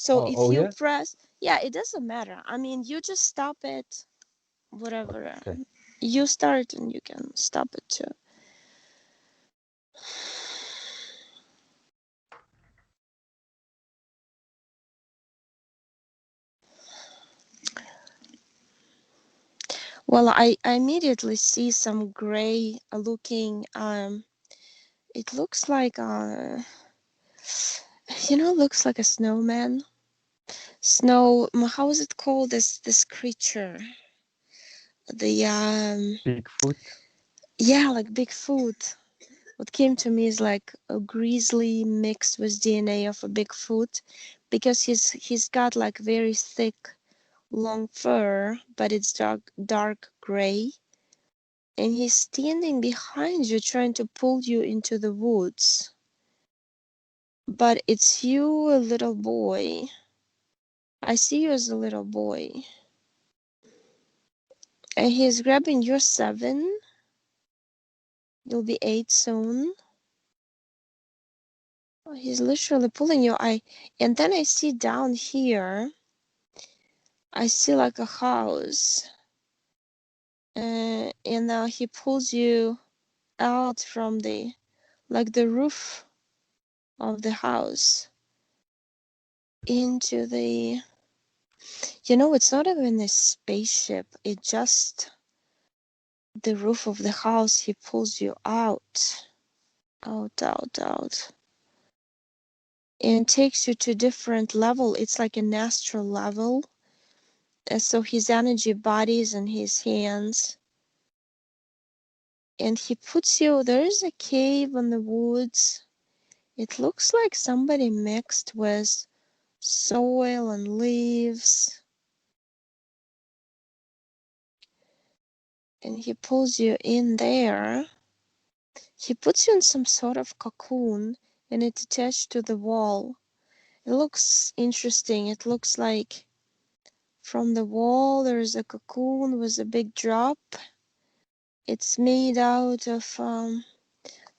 So if Oh you yeah. press, yeah, it doesn't matter. I mean, you just stop it, whatever. Okay. You start and you can stop it too. Well, I immediately see some gray looking, it looks like, looks like a snowman. Snow, how is it called? This creature? The, Bigfoot. yeah, like Bigfoot. What came to me is like a grizzly mixed with DNA of a Bigfoot, because he's got like very thick, long fur, but it's dark gray, and he's standing behind you, trying to pull you into the woods. But it's you, a little boy. I see you as a little boy, and he's grabbing your 7. You'll be 8 soon. Oh, he's literally pulling you. And then I see down here, I see like a house, and now he pulls you out from the roof of the house into it's not even a spaceship. It just the roof of the house. He pulls you out, out, and takes you to a different level. It's like an astral level. And so his energy bodies in his hands, and he puts you. There is a cave in the woods. It looks like somebody mixed with soil and leaves, and he pulls you in there. He puts you in some sort of cocoon, and it's attached to the wall. It looks interesting. It looks like from the wall there's a cocoon with a big drop. It's made out of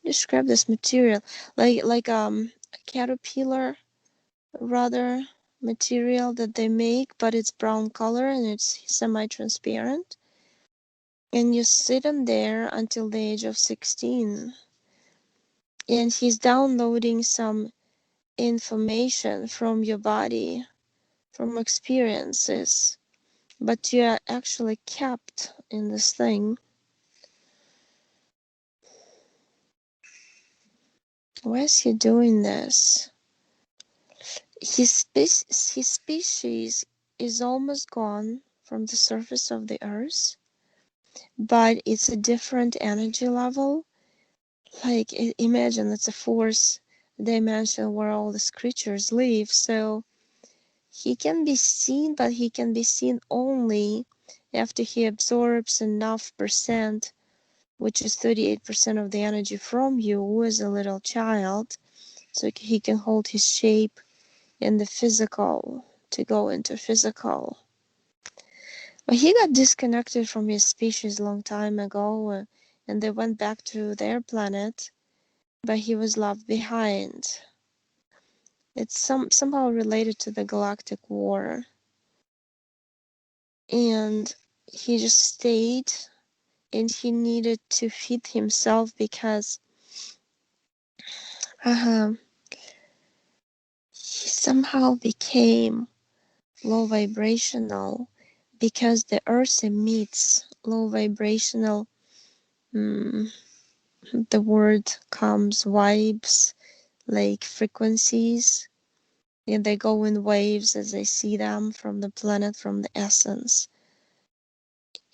describe this material, like a caterpillar rather material that they make, but it's brown color and it's semi-transparent. And you sit in there until the age of 16. And he's downloading some information from your body, from experiences, but you are actually kept in this thing. Why is he doing this? His species is almost gone from the surface of the earth, but it's a different energy level. Like, imagine it's a fourth dimension where all these creatures live. So he can be seen, but he can be seen only after he absorbs enough percent, which is 38% of the energy from you as a little child, so he can hold his shape in the physical to go into physical. But he got disconnected from his species a long time ago, and they went back to their planet, but he was left behind. It's somehow related to the Galactic War. And he just stayed, and he needed to feed himself because he somehow became low vibrational, because the earth emits low vibrational, the word comes vibes, like frequencies, and they go in waves as I see them from the planet, from the essence.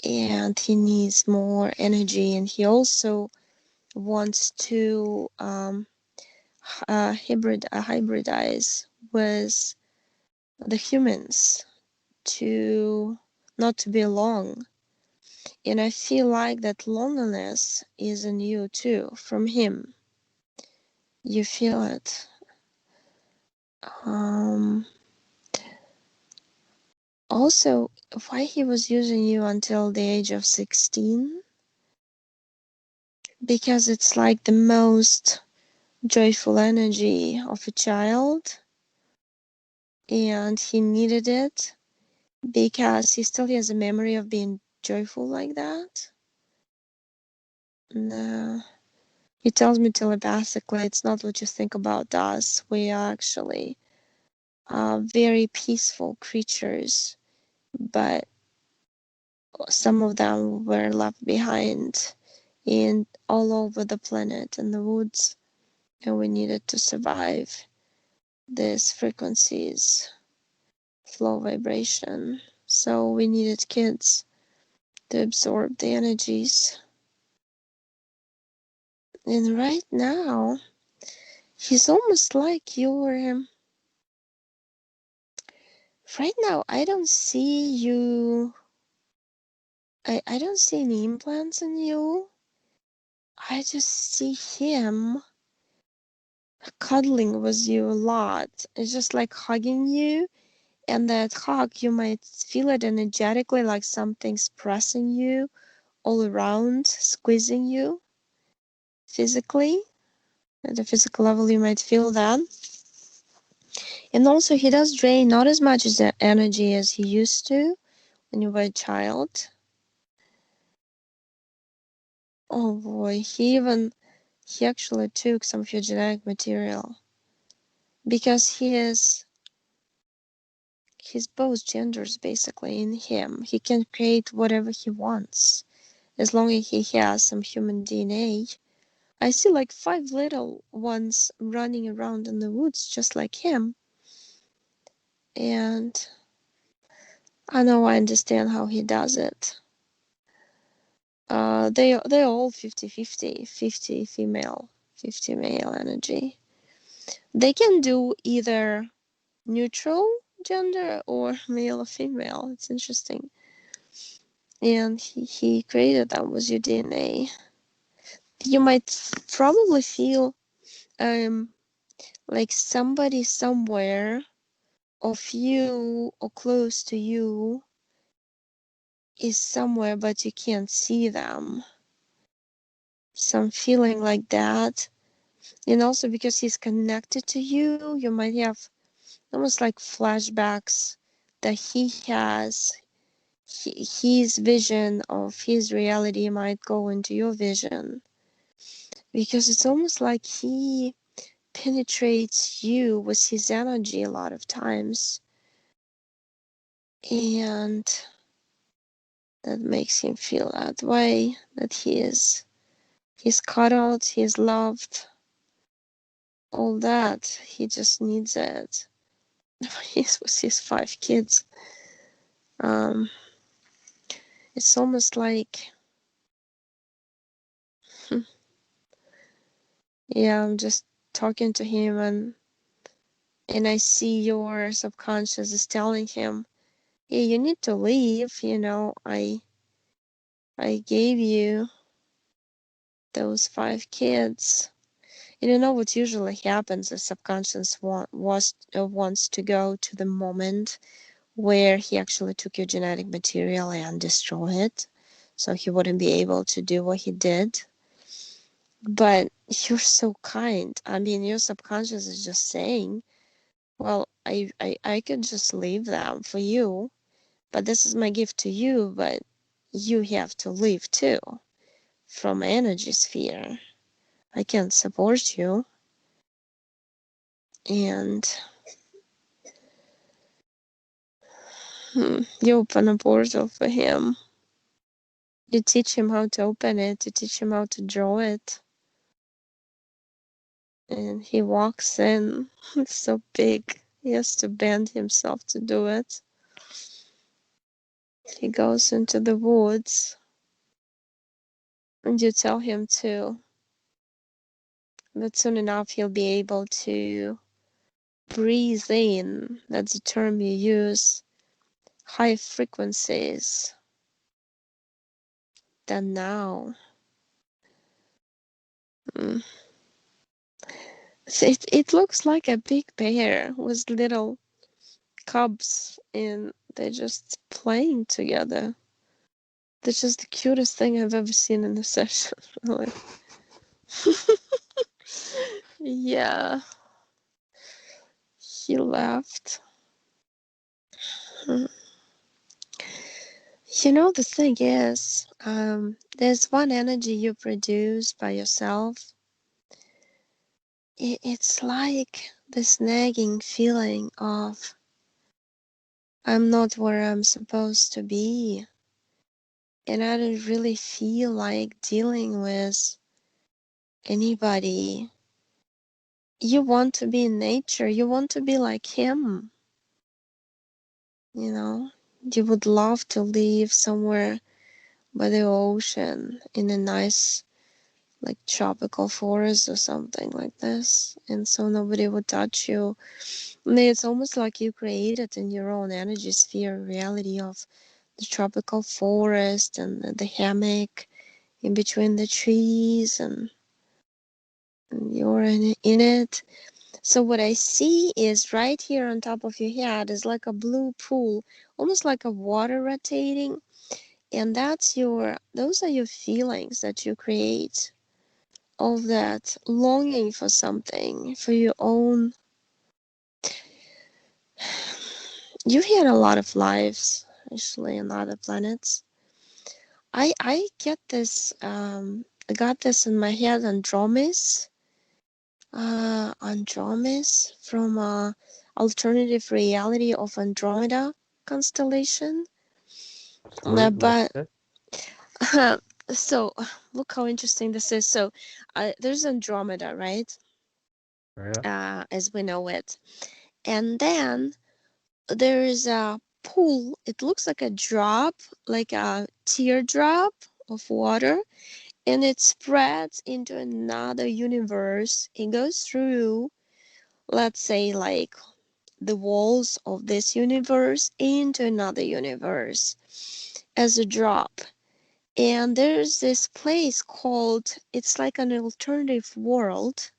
And he needs more energy, and he also wants to hybridize with the humans, to not to be alone. And I feel like that loneliness is in you too, from him. You feel it. Also, why he was using you until the age of 16? Because it's like the most joyful energy of a child. and he needed it because he still has a memory of being joyful like that. No. He tells me telepathically, it's not what you think about us. We are actually very peaceful creatures, but some of them were left behind in all over the planet in the woods, and we needed to survive these frequencies, flow vibration. So we needed kids to absorb the energies. And right now, he's almost like you're. Right now, I don't see you. I don't see any implants in you. I just see him cuddling with you a lot. It's just like hugging you, and that hug, you might feel it energetically, like something's pressing you all around, squeezing you physically. At a physical level, you might feel that. And also, he does drain not as much as energy as he used to when you were a child. Oh boy, he actually took some of your genetic material because he's both genders basically in him. He can create whatever he wants as long as he has some human DNA. I see like 5 little ones running around in the woods just like him, and I understand how he does it. They're all 50-50, 50 female, 50 male energy. They can do either neutral gender or male or female. It's interesting. And he created them with your DNA. You might probably feel like somebody somewhere of you or close to you is somewhere, but you can't see them. Some feeling like that. And also because he's connected to you, you might have almost like flashbacks that he has. His vision of his reality might go into your vision, because it's almost like he penetrates you with his energy a lot of times, and that makes him feel that way, that he's cuddled, he's loved, all that. He just needs it. He's with his 5 kids. It's almost like, yeah, I'm just talking to him, and I see your subconscious is telling him, hey, you need to leave, I gave you those 5 kids. And you know what usually happens? The subconscious wants to go to the moment where he actually took your genetic material and destroy it, so he wouldn't be able to do what he did. But you're so kind. I mean, your subconscious is just saying, well, I could just leave them for you, but this is my gift to you, but you have to leave too from energy sphere. I can't support you. And you open a portal for him. You teach him how to open it, you teach him how to draw it. And he walks in. It's so big. He has to bend himself to do it. He goes into the woods, and you tell him to, that soon enough he'll be able to breathe in. That's the term you use. High frequencies than now. It looks like a big bear with little cubs, and they're just playing together. That's just the cutest thing I've ever seen in a session. Like, yeah, he laughed. The thing is, there's one energy you produce by yourself. It's like this nagging feeling of I'm not where I'm supposed to be, and I don't really feel like dealing with anybody. You want to be in nature, you want to be like him, you know? You would love to live somewhere by the ocean in a nice, like, tropical forest or something like this, and so nobody would touch you. And it's almost like you created in your own energy sphere reality of the tropical forest and the hammock in between the trees, and you're in it. So what I see is right here on top of your head is like a blue pool, almost like a water rotating, and those are your feelings that you create, all that longing for something, for your own. You had a lot of lives actually on other planets. I get this I got this in my head, Andromes from alternative reality of Andromeda constellation. Sorry, what's But that? so look how interesting this is. So there's Andromeda, right? Yeah. As we know it. And then there is a pool. It looks like a drop, like a teardrop of water, and it spreads into another universe. It goes through, let's say, like the walls of this universe into another universe as a drop. And there's this place called, it's like an alternative world.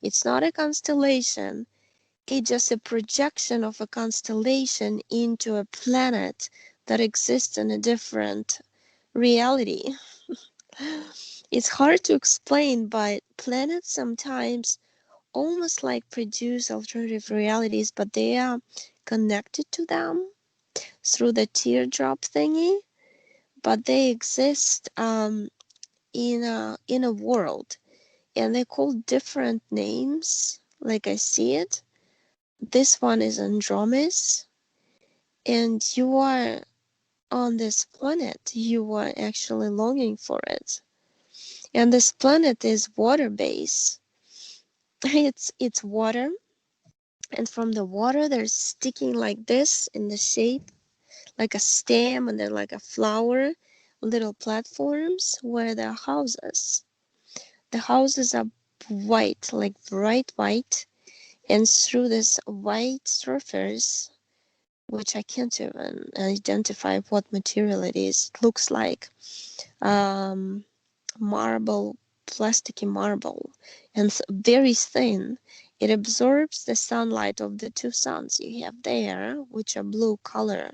It's not a constellation, it's just a projection of a constellation into a planet that exists in a different reality. It's hard to explain, but planets sometimes almost like produce alternative realities, but they are connected to them through the teardrop thingy, but they exist in a world, and they call different names. Like I see it, this one is Andromes, and you are on this planet. You are actually longing for it, and this planet is water based. It's water, and from the water there's sticking like this in the shape like a stem, and then like a flower, little platforms where there are houses. The houses are white, like bright white, and through this white surface, which I can't even identify what material it is, it looks like um, marble, plasticky marble, and very thin. It absorbs the sunlight of the two suns you have there, which are blue color,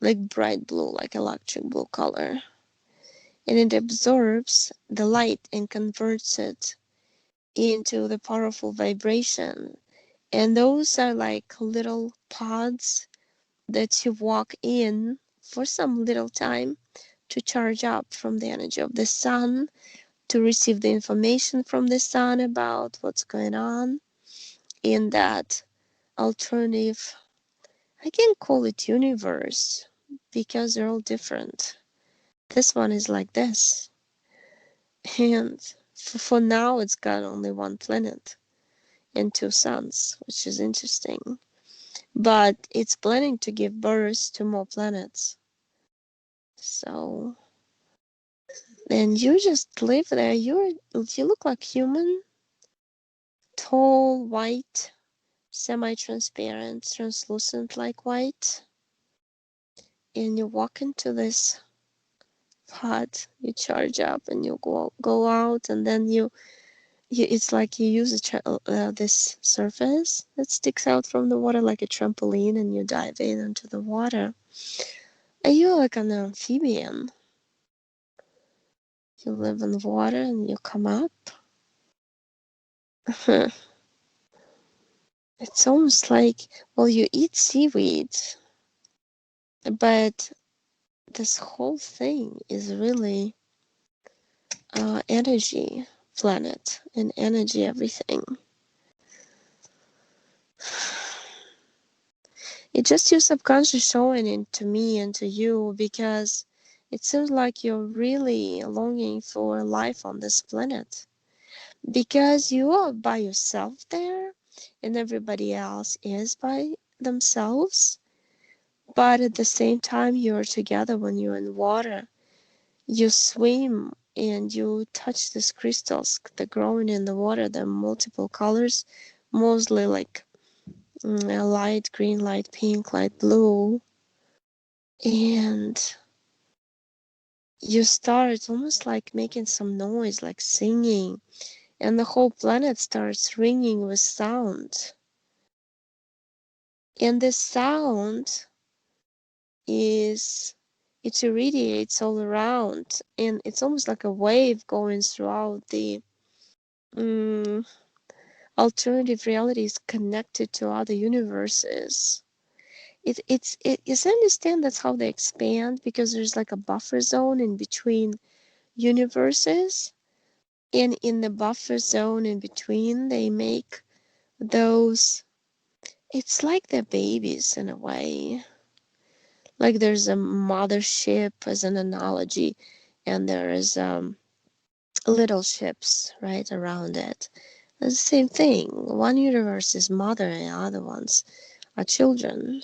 like bright blue, like electric blue color. And it absorbs the light and converts it into the powerful vibration. And those are like little pods that you walk in for some little time to charge up from the energy of the sun, to receive the information from the sun about what's going on in that alternative, I can call it universe, because they're all different. This one is like this. And for now, it's got only one planet and two suns, which is interesting. But it's planning to give birth to more planets. So, and you just live there. You look like human, tall, white, semi-transparent, translucent like white. And you walk into this pod, you charge up, and you go out, and then it's like you use this surface that sticks out from the water like a trampoline, and you dive in into the water. And you're like an amphibian. You live in the water and you come up. It's almost like, well, you eat seaweed, but this whole thing is really energy planet and energy everything. It's just your subconscious showing it to me and to you because it seems like you're really longing for life on this planet. Because you are by yourself there and everybody else is by themselves. But at the same time, you're together when you're in water. You swim and you touch these crystals that growing in the water. They're multiple colors, mostly like light green, light pink, light blue. And you start almost like making some noise, like singing, and the whole planet starts ringing with sound. And this sound is, it irradiates all around, and it's almost like a wave going throughout the um, alternative realities connected to other universes. Yes, I understand that's how they expand because there's like a buffer zone in between universes, and in the buffer zone in between they make those, it's like they're babies in a way. Like there's a mothership as an analogy, and there is little ships right around it. It's the same thing. One universe is mother and other ones are children.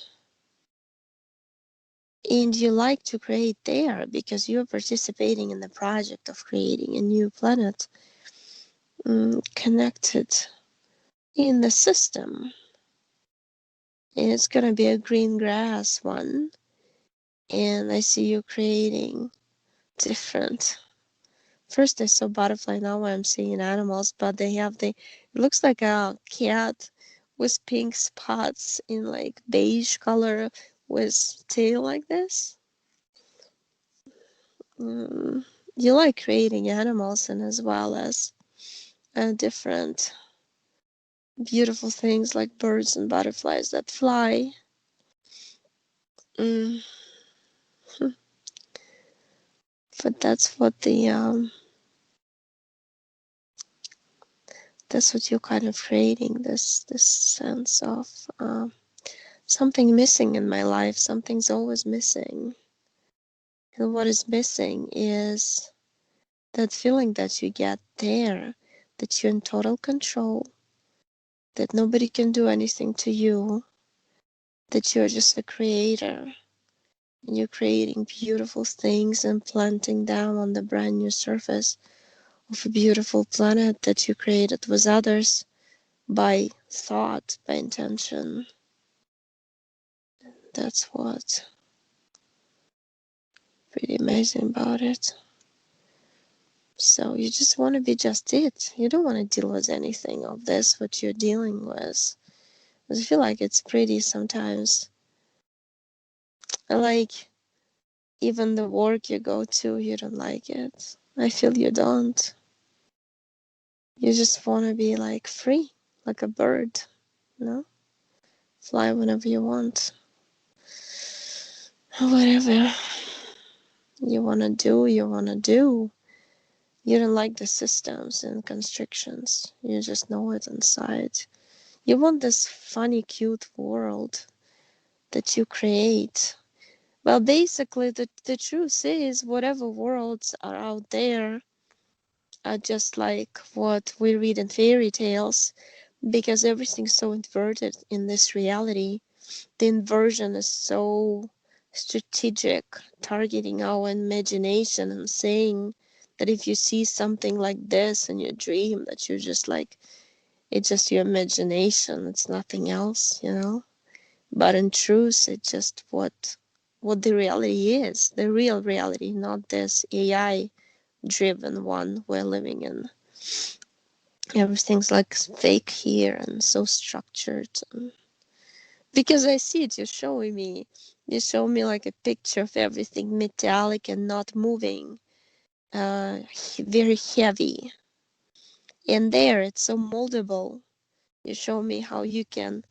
And you like to create there because you're participating in the project of creating a new planet connected in the system. And it's gonna be a green grass one. And I see you creating different. First I saw butterfly, now I'm seeing animals, but they have it looks like a cat with pink spots in like beige color with tail like this. Mm, you like creating animals and as well as different beautiful things like birds and butterflies that fly. Mm, but that's what you're kind of creating, this sense of something missing in my life. Something's always missing. And what is missing is that feeling that you get there, that you're in total control, that nobody can do anything to you, that you're just a creator. And you're creating beautiful things and planting them on the brand new surface of a beautiful planet that you created with others by thought, by intention. That's what's pretty amazing about it. So you just want to be just it. You don't want to deal with anything of this, what you're dealing with. I feel like it's pretty sometimes. Like, even the work you go to, you don't like it. I feel you don't. You just want to be like free, like a bird, you know? Fly whenever you want. Whatever you want to do, you want to do. You don't like the systems and constrictions. You just know it inside. You want this funny, cute world that you create. Well, basically, the truth is, whatever worlds are out there are just like what we read in fairy tales, because everything's so inverted in this reality. The inversion is so strategic, targeting our imagination and saying that if you see something like this in your dream, that you're just like, it's just your imagination, it's nothing else, you know? But in truth, it's just what the reality is, the real reality, not this AI driven one we're living in. Everything's like fake here and so structured. Because I see it, you're showing me. You show me like a picture of everything metallic and not moving, very heavy. And there, it's so moldable. You show me how you can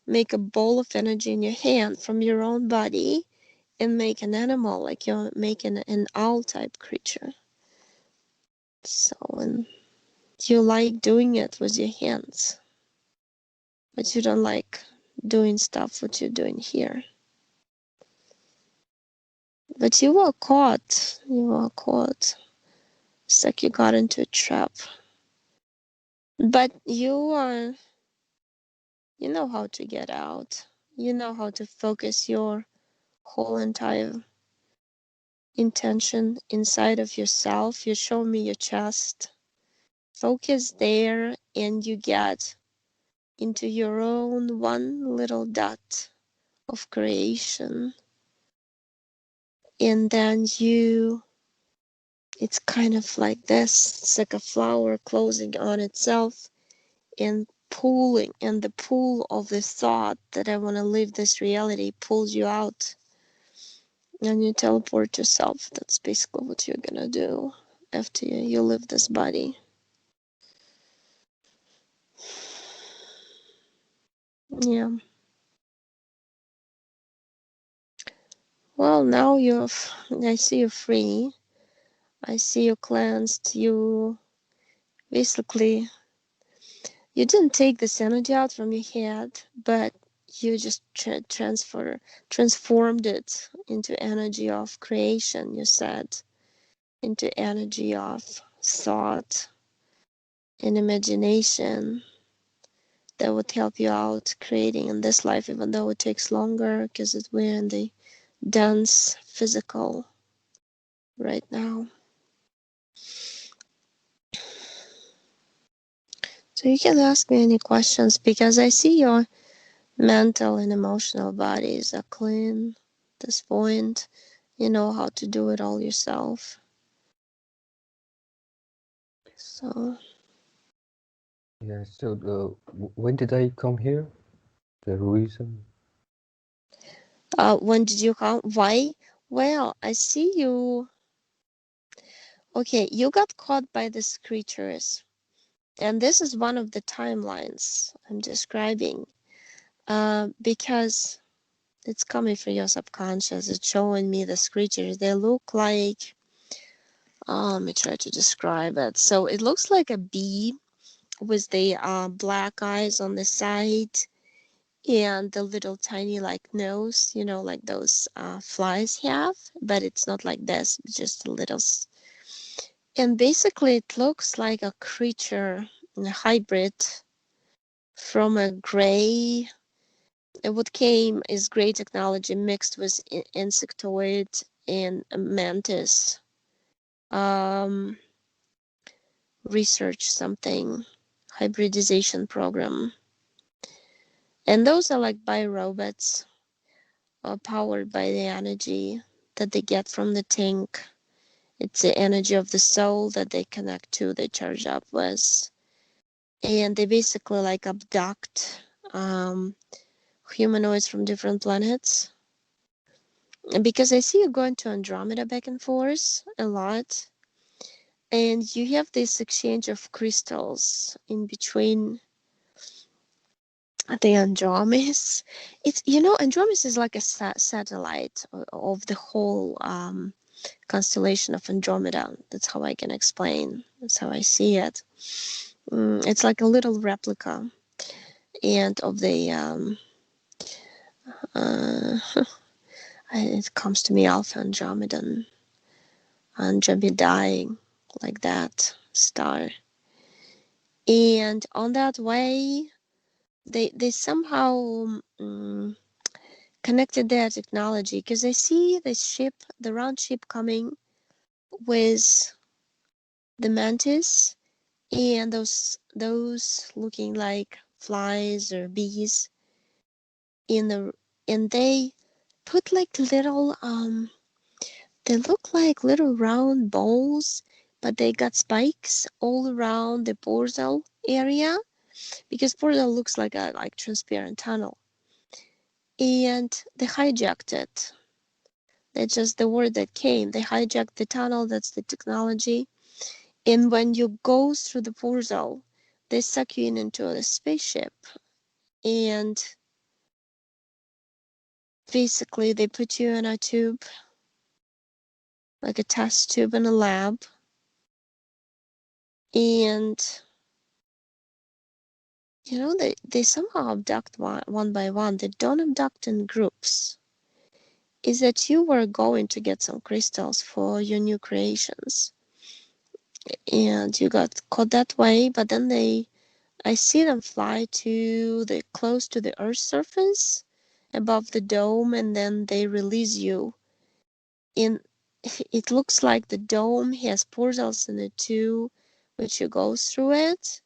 make a ball of energy in your hand from your own body and make an animal, like you're making an owl type creature. So, and you like doing it with your hands, but you don't like doing stuff what you're doing here. But you were caught. You were caught. It's like you got into a trap. But you know how to get out. You know how to focus your whole entire intention inside of yourself. You show me your chest. Focus there, and you get into your own one little dot of creation. And then it's kind of like this. It's like a flower closing on itself and pulling, and the pull of the thought that I want to live this reality pulls you out, and you teleport yourself. That's basically what you're gonna do after you leave this body. Yeah. Well, now I see you're free. I see you cleansed. You basically, you didn't take this energy out from your head, but you just transformed it into energy of creation, you said, into energy of thought and imagination that would help you out creating in this life, even though it takes longer because we're in the dense physical right now. So you can ask me any questions because I see your mental and emotional bodies are clean at this point. You know how to do it all yourself. So. Yeah. So, when did I come here? The reason? When did you come? Why? Well, I see you. Okay, you got caught by these creatures. And this is one of the timelines I'm describing. Because it's coming from your subconscious. It's showing me these creatures. They look like, let me try to describe it. So it looks like a bee with the black eyes on the side and the little tiny like nose, like those flies have, but it's not like this, it's just a little. And basically, it looks like a creature, a hybrid from a gray. What came is gray technology mixed with insectoid and mantis um, research something hybridization program. And those are like biorobots powered by the energy that they get from the tank. It's the energy of the soul that they connect to, they charge up with. And they basically like abduct humanoids from different planets. And because I see you going to Andromeda back and forth a lot. And you have this exchange of crystals in between the Andromedas. It's, Andromedas is like a satellite of the whole constellation of Andromeda. That's how I can explain. That's how I see it. It's like a little replica, and of the it comes to me Alpha Andromedan, Andromedae, like that star. And on that way, they somehow connected their technology because I see the ship, the round ship coming with the mantis and those looking like flies or bees in the and they put like little they look like little round balls, but they got spikes all around the portal area because portal looks like a transparent tunnel. And they hijacked it. That's just the word that came. They hijacked the tunnel, that's the technology. And when you go through the portal, they suck you in into a spaceship. And basically they put you in a tube, like a test tube in a lab, and they somehow abduct one by one. They don't abduct in groups. Is that you were going to get some crystals for your new creations, and you got caught that way, but then I see them fly to the close to the Earth's surface above the dome, and then they release you in. It looks like the dome has portals in it too, which you go through it.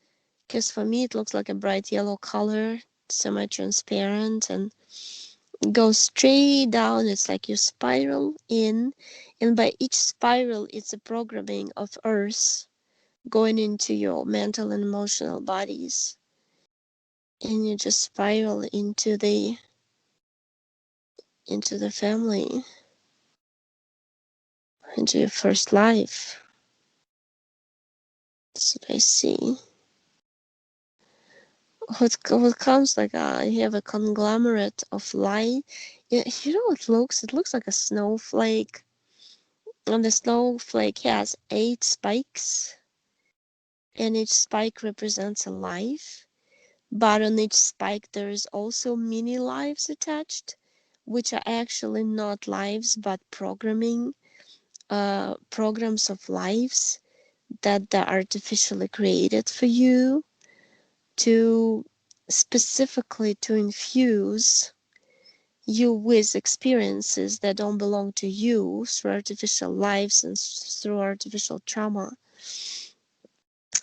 Because for me, it looks like a bright yellow color, semi-transparent, and goes straight down. It's like you spiral in, and by each spiral, it's a programming of Earth going into your mental and emotional bodies, and you just spiral into the family, into your first life. That's what I see. What comes like you have a conglomerate of light. Yeah, you know what it looks? It looks like a snowflake, and the snowflake has 8 spikes, and each spike represents a life. But on each spike there is also mini lives attached, which are actually not lives but programs of lives that are artificially created for you to specifically to infuse you with experiences that don't belong to you through artificial lives and through artificial trauma.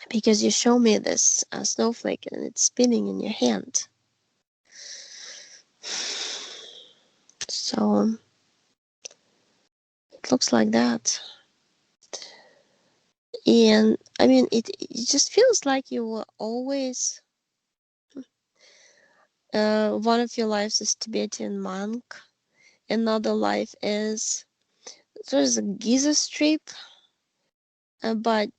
Because you show me this snowflake and it's spinning in your hand. So it looks like that. And I mean, it just feels like you were always. One of your lives is Tibetan monk. Another life is there's a Giza Strip, but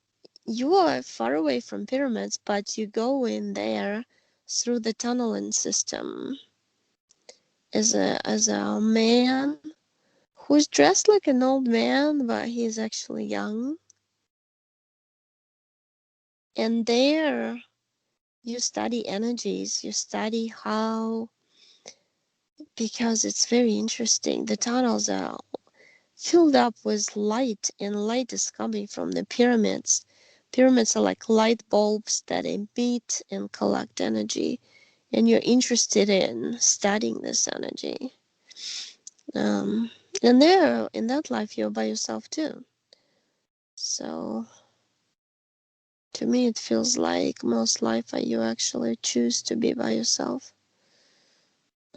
you are far away from pyramids, but you go in there through the tunneling system as a man who's dressed like an old man, but he's actually young. And there you study energies, you study how, because it's very interesting. The tunnels are filled up with light, and light is coming from the pyramids. Pyramids are like light bulbs that emit and collect energy, and you're interested in studying this energy. Um, and there, in that life, you're by yourself too. So, to me, it feels like most life you actually choose to be by yourself.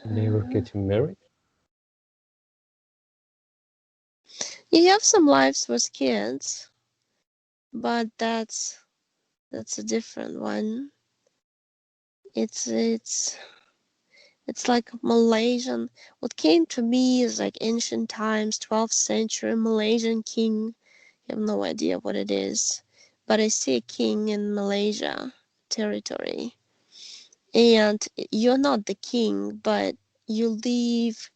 Never getting married? You have some lives with kids, but that's a different one. It's like Malaysian. What came to me is like ancient times, 12th century Malaysian king. I have no idea what it is, but I see a king in Malaysia territory, and you're not the king, but you live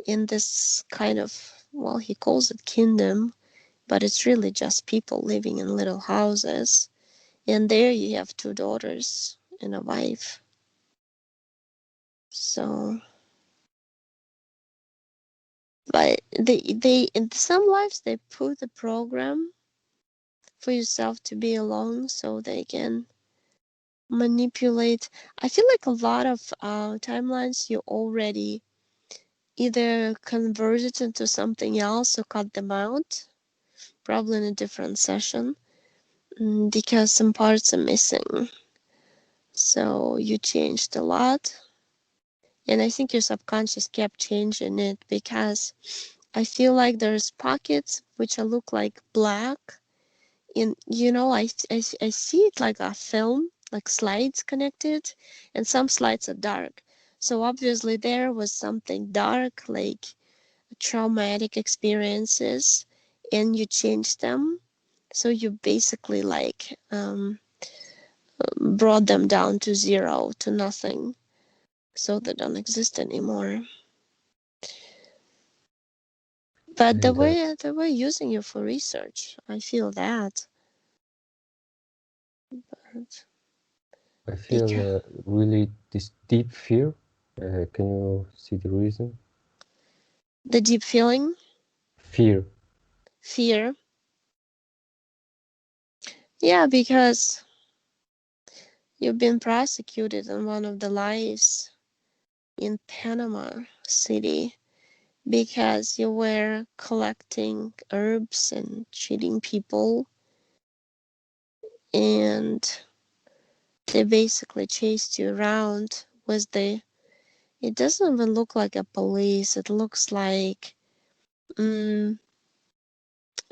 in this kind of, well, he calls it kingdom, but it's really just people living in little houses. And there you have 2 daughters and a wife. So, but they in some lives they put the program for yourself to be alone so they can manipulate. I feel like a lot of timelines you already either converted into something else or cut them out, probably in a different session, because some parts are missing. So you changed a lot. And I think your subconscious kept changing it because I feel like there's pockets which look like black. And, I see it like a film, like slides connected, and some slides are dark. So obviously there was something dark, like traumatic experiences, and you changed them. So you basically like brought them down to zero, to nothing, so they don't exist anymore. But the And way using you for research, I feel that. But I feel because really this deep fear. Can you see the reason? the deep feeling, Fear. fear. Yeah, because you've been prosecuted in one of the lives in Panama City because you were collecting herbs and cheating people, and they basically chased you around with the, it doesn't even look like a police, it looks like mm,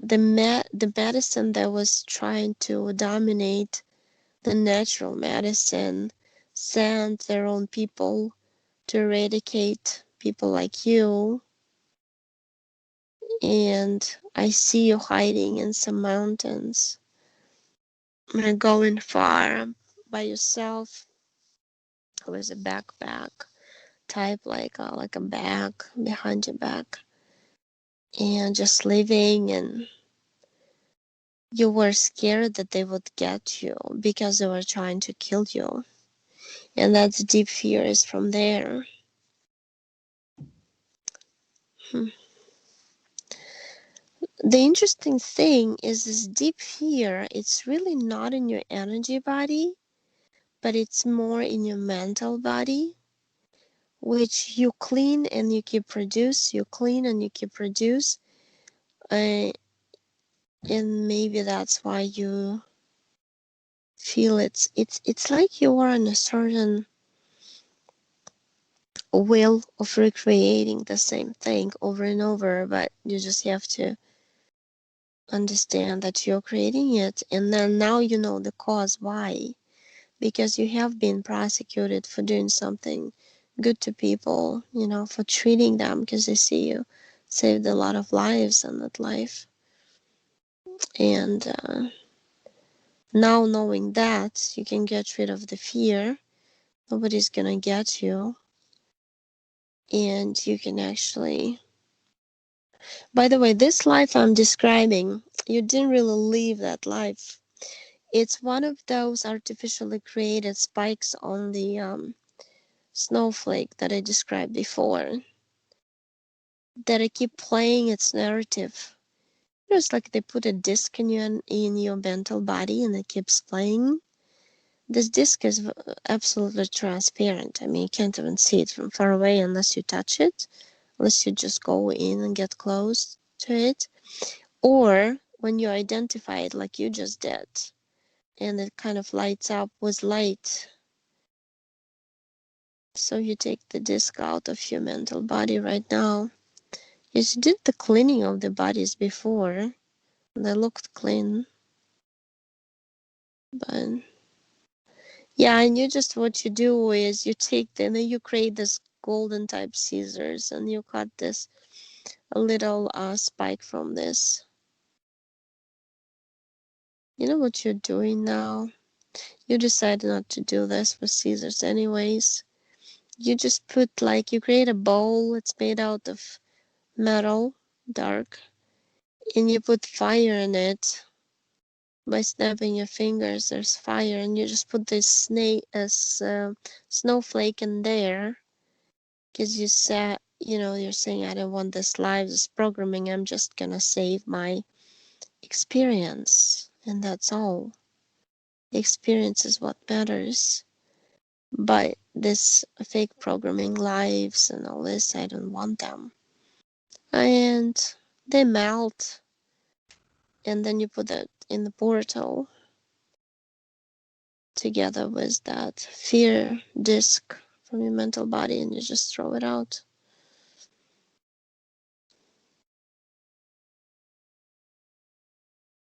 the medicine that was trying to dominate the natural medicine sent their own people to eradicate people like you. And I see you hiding in some mountains and going far by yourself with a backpack type, like a bag behind your back, and just living. And you were scared that they would get you because they were trying to kill you, and that's deep fear is from there. Hmm. The interesting thing is this deep fear, it's really not in your energy body, but it's more in your mental body, which you clean and you keep produce, you clean and you keep produce. Uh, and maybe that's why you feel it's like you are on a certain will of recreating the same thing over and over, but you just have to understand that you're creating it, and then now you know the cause why, because you have been prosecuted for doing something good to people, for treating them because they see you saved a lot of lives in that life. And now knowing that, you can get rid of the fear. Nobody's gonna get you. And you can actually, by the way, this life I'm describing, you didn't really live that life. It's one of those artificially created spikes on the snowflake that I described before, that I keep playing its narrative. It's like they put a disc in your mental body and it keeps playing. This disc is absolutely transparent. I mean, you can't even see it from far away unless you touch it, unless you just go in and get close to it. Or when you identify it like you just did, and it kind of lights up with light. So you take the disc out of your mental body right now. Yes, you did the cleaning of the bodies before. They looked clean, but yeah, and you just, what you do is you take then you create this golden type scissors and you cut this a little spike from this. You know what you're doing now? You decide not to do this with scissors anyways. You just put, like, you create a bowl, it's made out of metal, dark, and you put fire in it by snapping your fingers. There's fire, and you just put this snowflake in there because you said, you're saying, I don't want this live, this programming, I'm just gonna save my experience, and that's all. The experience is what matters. But this fake programming lives and all this, I don't want them. And they melt, and then you put it in the portal together with that fear disc from your mental body, and you just throw it out.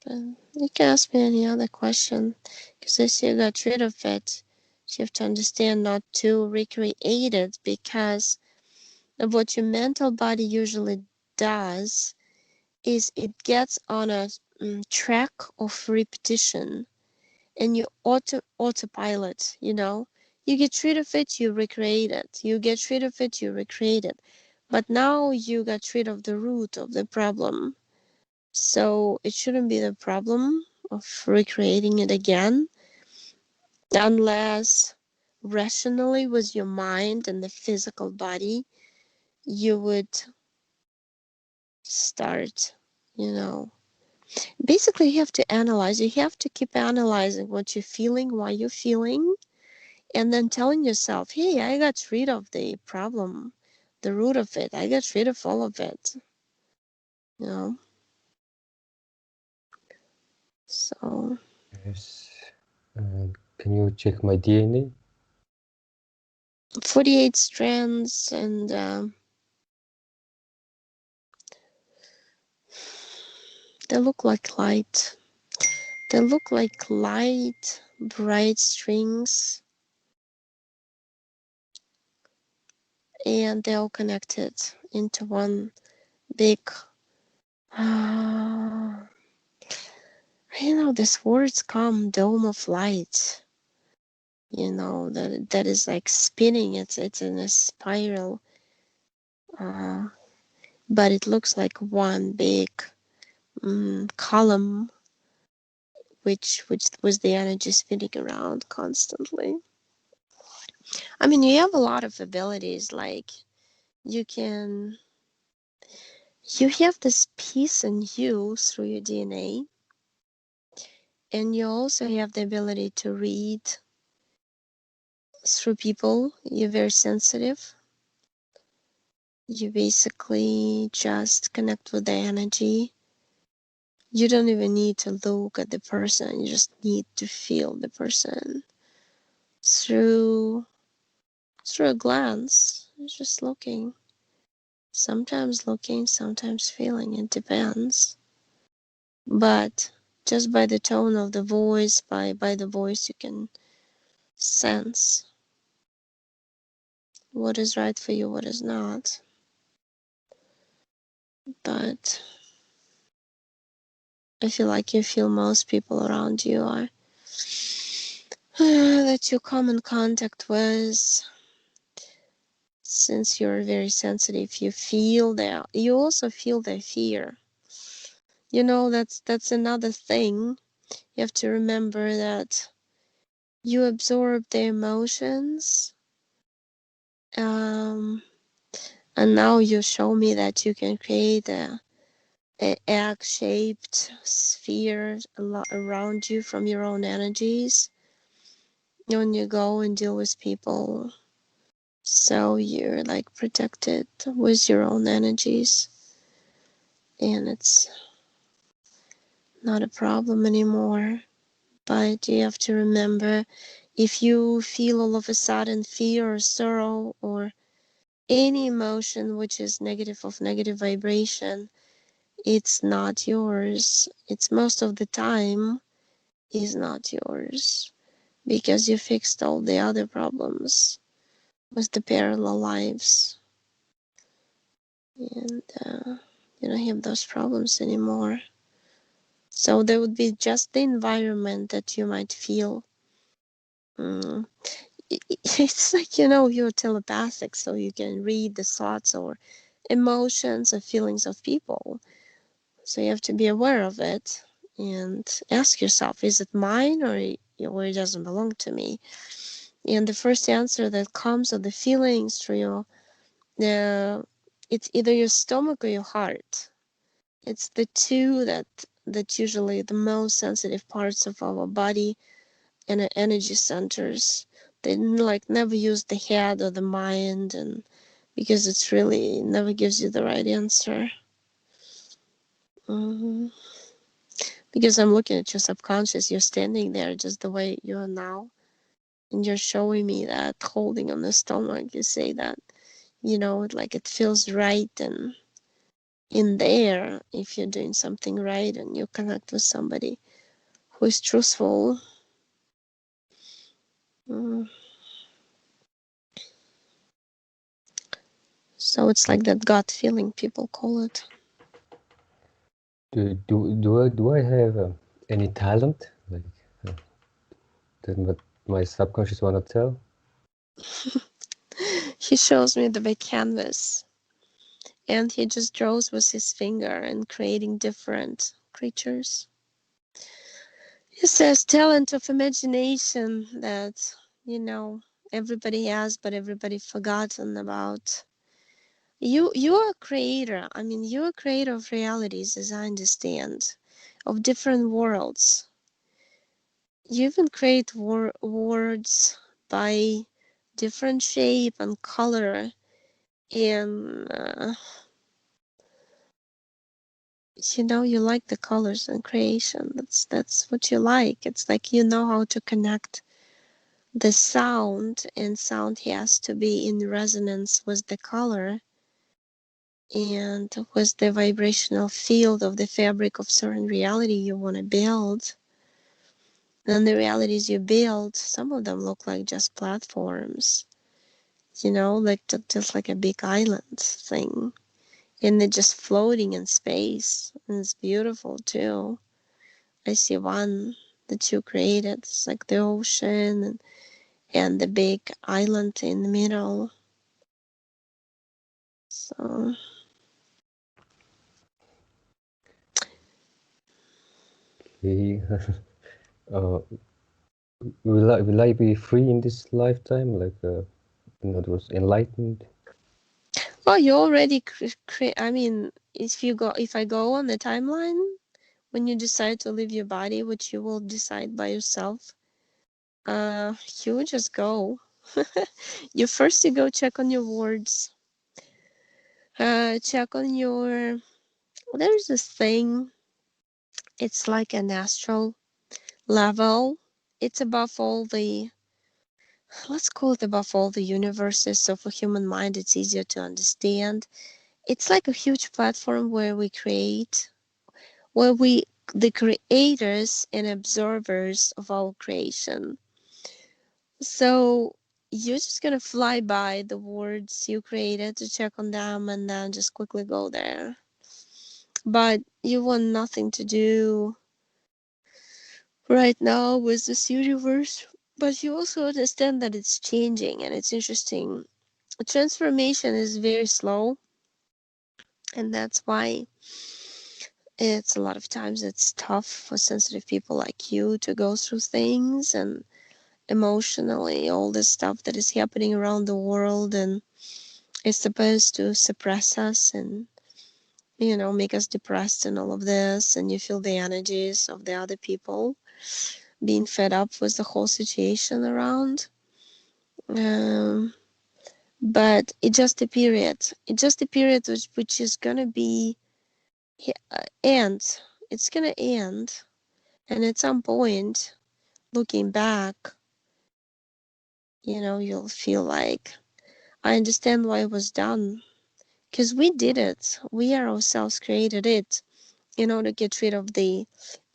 And you can ask me any other question, because if you got rid of it, you have to understand not to recreate it, because of what your mental body usually does is it gets on a track of repetition, and you autopilot. You get rid of it, you recreate it, you get rid of it, you recreate it. But now you got rid of the root of the problem. So it shouldn't be the problem of recreating it again, unless rationally with your mind and the physical body, you would start, basically you have to analyze. You have to keep analyzing what you're feeling, why you're feeling, and then telling yourself, hey, I got rid of the problem, the root of it. I got rid of all of it. you know so Yes. Can you check my DNA? 48 strands, and they look like light. They look like light, bright strings, and they're all connected into one big. I don't know, this word's come dome of light. That is like spinning. It's in a spiral, but it looks like one big column, which was the energy spinning around constantly. I mean, you have a lot of abilities, like you can you have this piece in you through your DNA, and you also have the ability to read through people. You're very sensitive. You basically just connect with the energy. You don't even need to look at the person. You just need to feel the person through a glance. You're just looking. Sometimes feeling. It depends. But just by the tone of the voice, by the voice, you can sense what is right for you, what is not. But I feel like you feel most people around you are that you come in contact with. Since you're very sensitive, you feel that. You also feel their fear. That's another thing. You have to remember that you absorb the emotions. Um, and now you show me that you can create a egg-shaped sphere around you from your own energies when you go and deal with people. So you're like protected with your own energies, and it's not a problem anymore. But you have to remember, if you feel all of a sudden fear or sorrow or any emotion which is negative vibration, it's not yours. It's most of the time is not yours, because you fixed all the other problems with the parallel lives, and you don't have those problems anymore. So there would be just the environment that you might feel. Mm. It's like, you're telepathic, so you can read the thoughts or emotions or feelings of people. So you have to be aware of it and ask yourself, is it mine, or it doesn't belong to me? And the first answer that comes of the feelings through it's either your stomach or your heart. It's the two that usually the most sensitive parts of our body and our energy centers. They like never use the head or the mind, and because it's really never gives you the right answer. hmm Because I'm looking at your subconscious, you're standing there just the way you are now, and you're showing me that holding on the stomach. You say that, like it feels right, and in there, if you're doing something right and you connect with somebody who is truthful. mm, so it's like that gut feeling, people call it. Do I have any talent, like that my subconscious wanna tell? He shows me the big canvas, and he just draws with his finger and creating different creatures. He says talent of imagination that, everybody has, but everybody forgotten about. You're a creator. I mean, you're a creator of realities, as I understand, of different worlds. You even create words by different shape and color, and you like the colors and creation. That's what you like. It's like you know how to connect the sound, and sound has to be in resonance with the color and with the vibrational field of the fabric of certain reality you want to build. And the realities you build, some of them look like just platforms, like just like a big island thing, and they're just floating in space, and it's beautiful too. I see one that you created. It's like the ocean and the big island in the middle. So Okay. uh, will I be free in this lifetime? Like, in other words, enlightened? well, you already I mean, if I go on the timeline, when you decide to leave your body, which you will decide by yourself, you would just go. You go check on your wards, check on your, there's this thing, it's like an astral level. It's above all the, let's call it above all the universes, so for human mind it's easier to understand. It's like a huge platform where we the creators and observers of our creation. So you're just gonna fly by the words you created to check on them and then just quickly go there. But you want nothing to do right now with this universe. But you also understand that it's changing and it's interesting. Transformation is very slow, and that's why it's a lot of times it's tough for sensitive people like you to go through things, and emotionally all this stuff that is happening around the world and is supposed to suppress us and make us depressed and all of this, and you feel the energies of the other people being fed up with the whole situation around. um, but it's just a period which is gonna be end. It's gonna end, and at some point looking back, you'll feel like, I understand why it was done, because we did it. We ourselves created it in order to get rid of the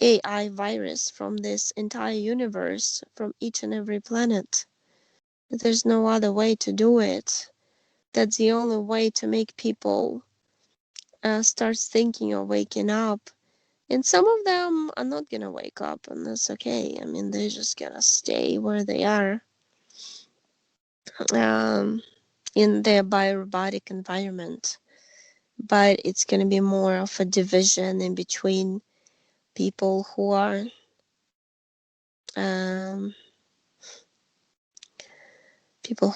AI virus from this entire universe, from each and every planet. There's no other way to do it. That's the only way to make people start thinking or waking up. And some of them are not gonna wake up, and that's okay. I mean, they're just gonna stay where they are, um, in their biorobotic environment. But it's gonna be more of a division in between people who are um,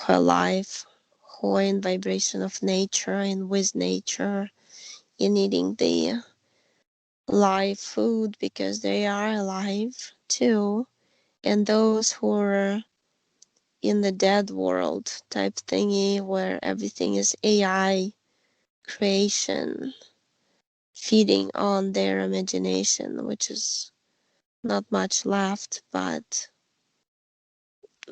alive, who are in vibration of nature and with nature, in eating the live food because they are alive too, and those who are in the dead world type thingy where everything is AI creation, feeding on their imagination, which is not much left, but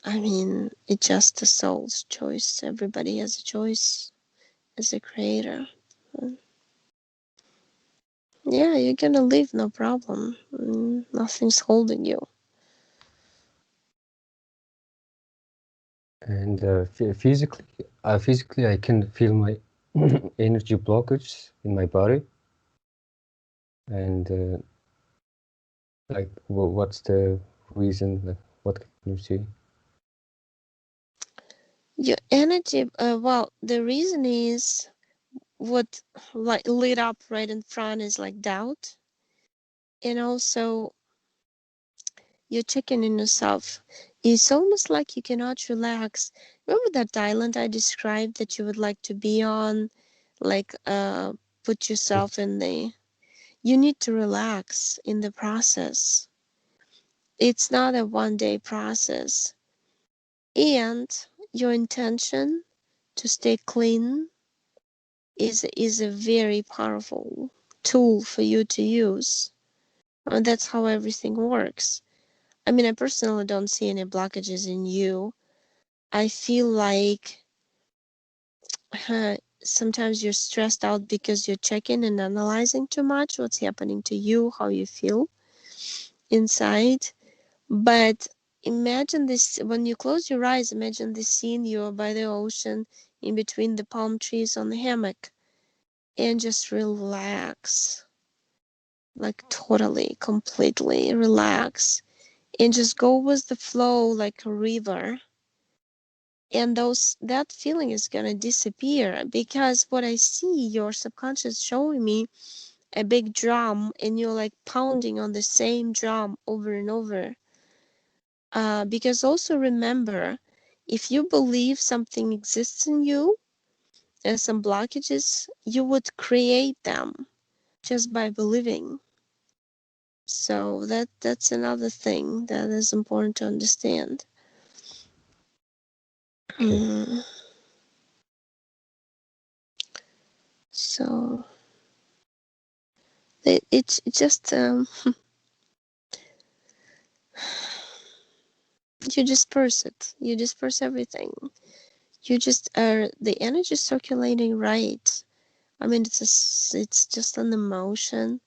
I mean, it's just a soul's choice. Everybody has a choice as a creator. Yeah, you're gonna leave, no problem. Nothing's holding you. And physically, I can feel my energy blockage in my body. And like, what's the reason? Like, what can you see? Your energy, well, the reason is what like lit up right in front is like doubt, and also you're checking in yourself. It's almost like you cannot relax. Remember that island I described that you would like to be on, like put yourself in the. You need to relax in the process. It's not a 1 day process, and your intention to stay clean is a very powerful tool for you to use. And that's how everything works. I mean, I personally don't see any blockages in you. I feel like sometimes you're stressed out because you're checking and analyzing too much what's happening to you, how you feel inside. But imagine this when you close your eyes, imagine this scene you're by the ocean in between the palm trees on the hammock, and just relax, like totally, completely relax, and just go with the flow like a river. And that feeling is gonna disappear, because what I see your subconscious showing me a big drum, and you're like pounding on the same drum over and over. Because also remember, if you believe something exists in you and some blockages, you would create them just by believing. So that's another thing that is important to understand. Okay. Mm. So it's just you disperse it. You disperse everything. You just are the energy circulating right. I mean, it's just an emotion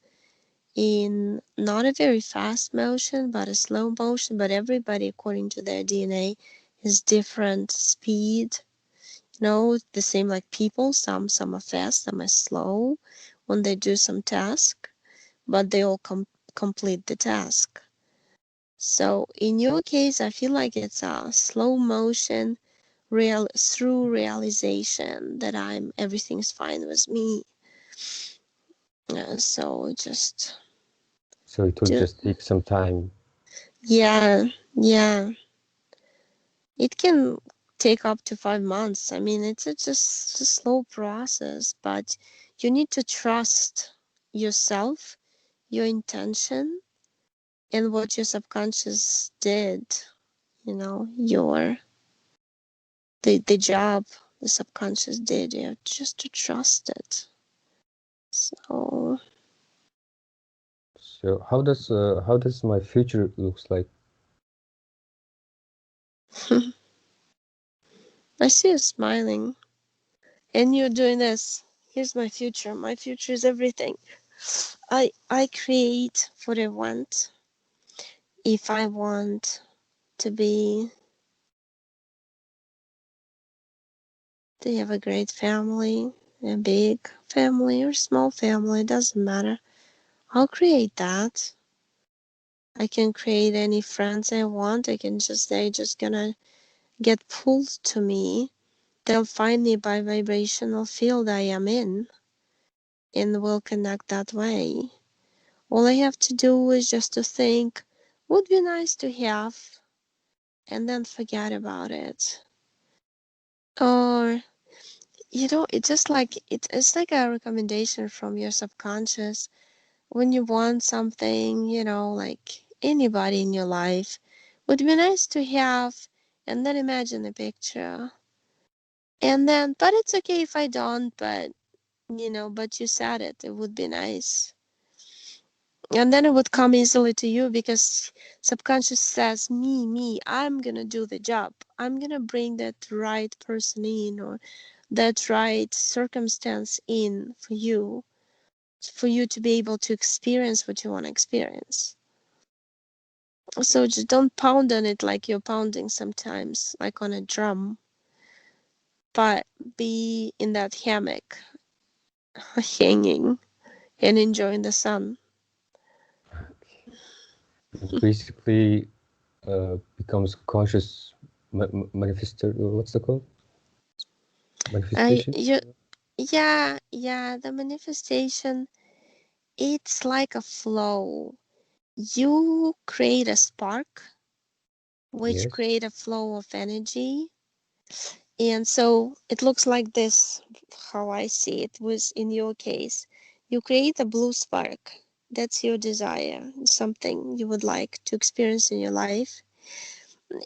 in not a very fast motion, but a slow motion. But everybody, according to their DNA, is different speed. You know, the same like people. Some are fast, some are slow when they do some task, but they all complete the task. So in your case, I feel like it's a slow motion through realization that everything's fine with me. So just So it will do. just take some time. Yeah, yeah. It can take up to 5 months. I mean, it's just a slow process, but you need to trust yourself, your intention, and what your subconscious did. You know, the job the subconscious did. You have just to trust it. So So how does my future looks like? I see you smiling, and you're doing this. Here's my future. My future is everything. I create what I want. If I want to have a great family, a big family or small family, doesn't matter. I'll create that. I can create any friends I want. They're just gonna get pulled to me. They'll find me by vibrational field I am in, and we'll connect that way. All I have to do is just to think, would be nice to have, and then forget about it. Or it's just like it's like a recommendation from your subconscious when you want something, like anybody in your life would be nice to have, and then imagine a picture. And then, but it's okay if I don't, but you said it, it would be nice. And then it would come easily to you because subconscious says, me, I'm gonna do the job. I'm gonna bring that right person in, or that right circumstance in for you to be able to experience what you want to experience. So just don't pound on it like you're pounding sometimes, like on a drum, but be in that hammock, hanging and enjoying the sun. Basically, becomes conscious manifestor. What's the called? I Manifestation. you Yeah, the manifestation, it's like a flow. You create a spark, which Yes. create a flow of energy. And so it looks like this, how I see it was in your case. You create a blue spark. That's your desire, something you would like to experience in your life.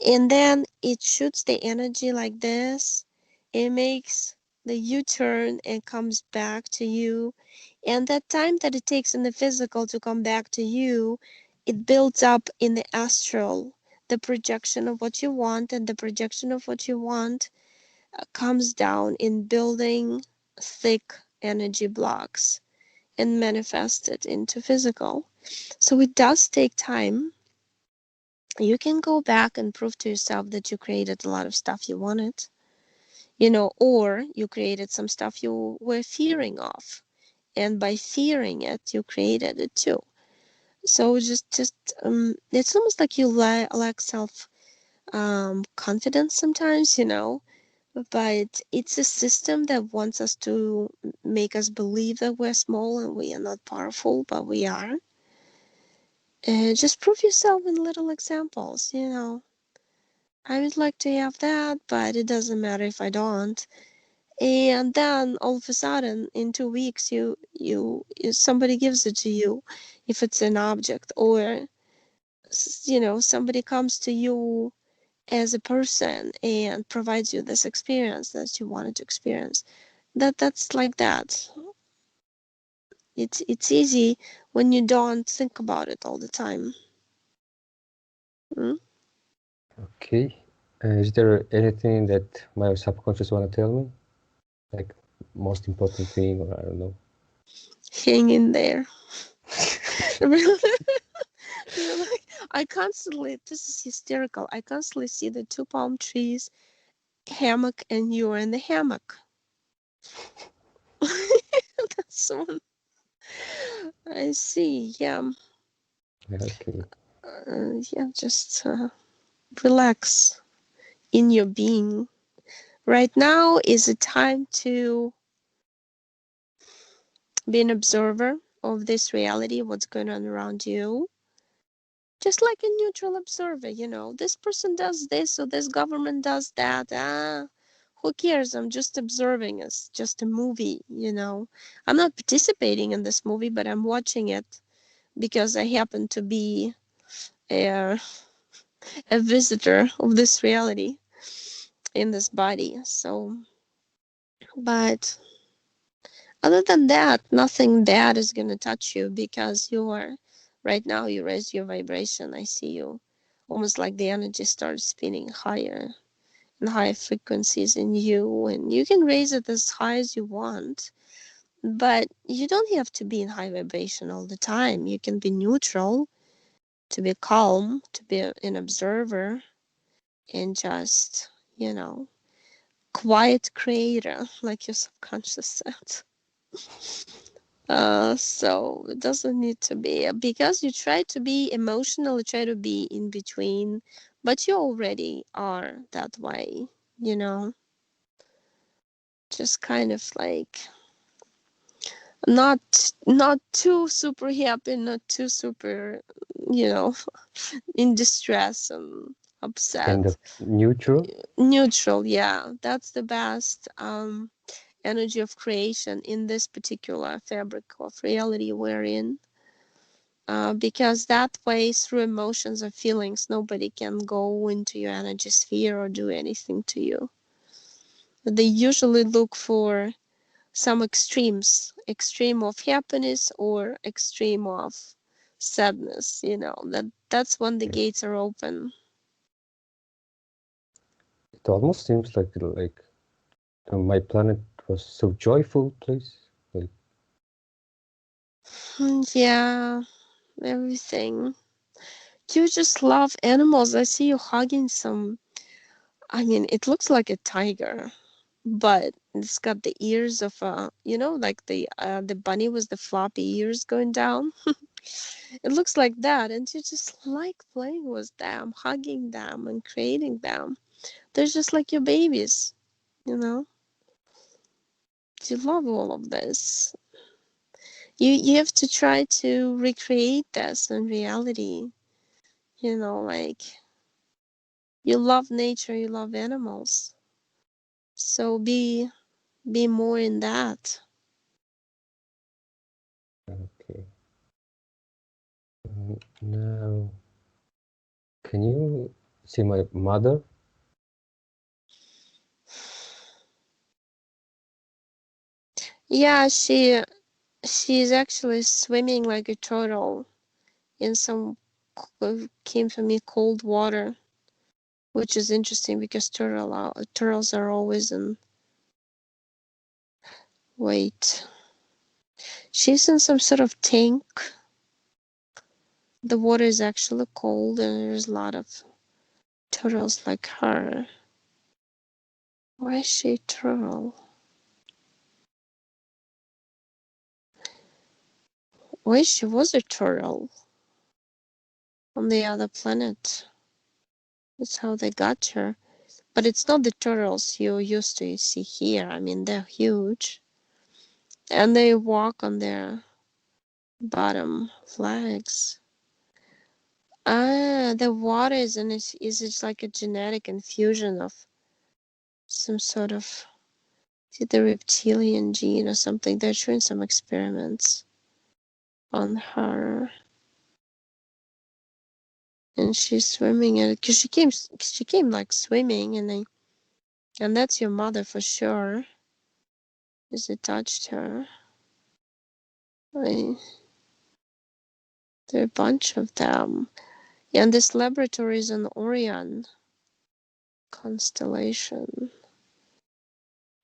And then it shoots the energy like this. It makes the U-turn and comes back to you. And that time that it takes in the physical to come back to you, it builds up in the astral. The projection of what you want, and the projection of what you want comes down in building thick energy blocks and manifest it into physical. So it does take time. You can go back and prove to yourself that you created a lot of stuff you wanted, or you created some stuff you were fearing of. And by fearing it, you created it too. So it's almost like you lack self confidence sometimes, but it's a system that wants us to make us believe that we're small and we are not powerful, but we are. And just prove yourself in little examples. I would like to have that, but it doesn't matter if I don't. And then all of a sudden, in 2 weeks, somebody gives it to you, if it's an object, or somebody comes to you as a person and provides you this experience that you wanted to experience. That's like that. It's easy when you don't think about it all the time. Mm? Okay. Is there anything that my subconscious want to tell me? Like most important thing, or I don't know. Hang in there. Really, like, I constantly, this is hysterical. I constantly see the two palm trees, hammock, and you're in the hammock. That's one I see. Yeah. Okay. Yeah, just relax in your being. Right now is a time to be an observer of this reality, what's going on around you. Just like a neutral observer, this person does this, or this government does that. Who cares? I'm just observing. It's just a movie. I'm not participating in this movie, but I'm watching it because I happen to be a, a visitor of this reality in this body. So, but other than that, nothing bad is going to touch you because right now, you raise your vibration. I see you almost like the energy starts spinning higher and higher frequencies in you, and you can raise it as high as you want, but you don't have to be in high vibration all the time. You can be neutral, to be calm, to be an observer, and just, quiet creator, like your subconscious said. So it doesn't need to be because you try to be emotional, you try to be in between, but you already are that way, you know, just kind of like not too super happy, not too super, you know, in distress and Kind upset. of neutral. Neutral, yeah, that's the best energy of creation in this particular fabric of reality we're in. Because that way, through emotions or feelings, nobody can go into your energy sphere or do anything to you. They usually look for some extreme of happiness or extreme of sadness. That's when the Yes. gates are open. It almost seems like my planet was so joyful place. Like Yeah, everything. You just love animals. I see you hugging some. I mean, it looks like a tiger, but it's got the ears of like the bunny with the floppy ears going down. It looks like that, and you just like playing with them, hugging them, and creating them. They're just like your babies, you know. you love all of this. You have to try to recreate this in reality. You know, like you love nature, you love animals. So be more in that. Okay. Now, can you see my mother? Yeah, she's actually swimming like a turtle in some came to me cold water, which is interesting because turtles are always in. Wait, she's in some sort of tank. The water is actually cold, and there's a lot of turtles like her. Why is she a turtle? Why she was a turtle on the other planet? That's how they got her. But it's not the turtles you used to see here. I mean, they're huge. And they walk on their bottom legs. Ah, the water is it's like a genetic infusion of some sort of the reptilian gene or something. They're doing some experiments on her, and she's swimming in it because she came like swimming, and that's your mother for sure. Because it touched her. I, there are a bunch of them. Yeah, and this laboratory is an Orion constellation.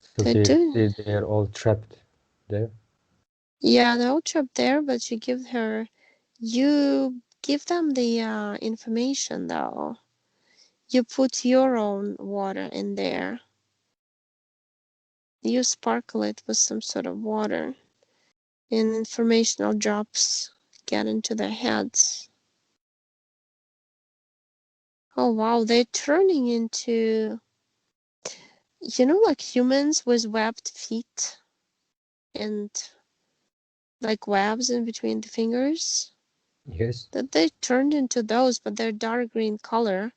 So They do. they're all trapped there. Yeah, they're all trapped there, but you give them the information though. You put your own water in there. You sparkle it with some sort of water, and informational drops get into their heads. Oh wow, they're turning into, like humans with webbed feet and like webs in between the fingers. Yes. That they turned into those, but they're dark green color.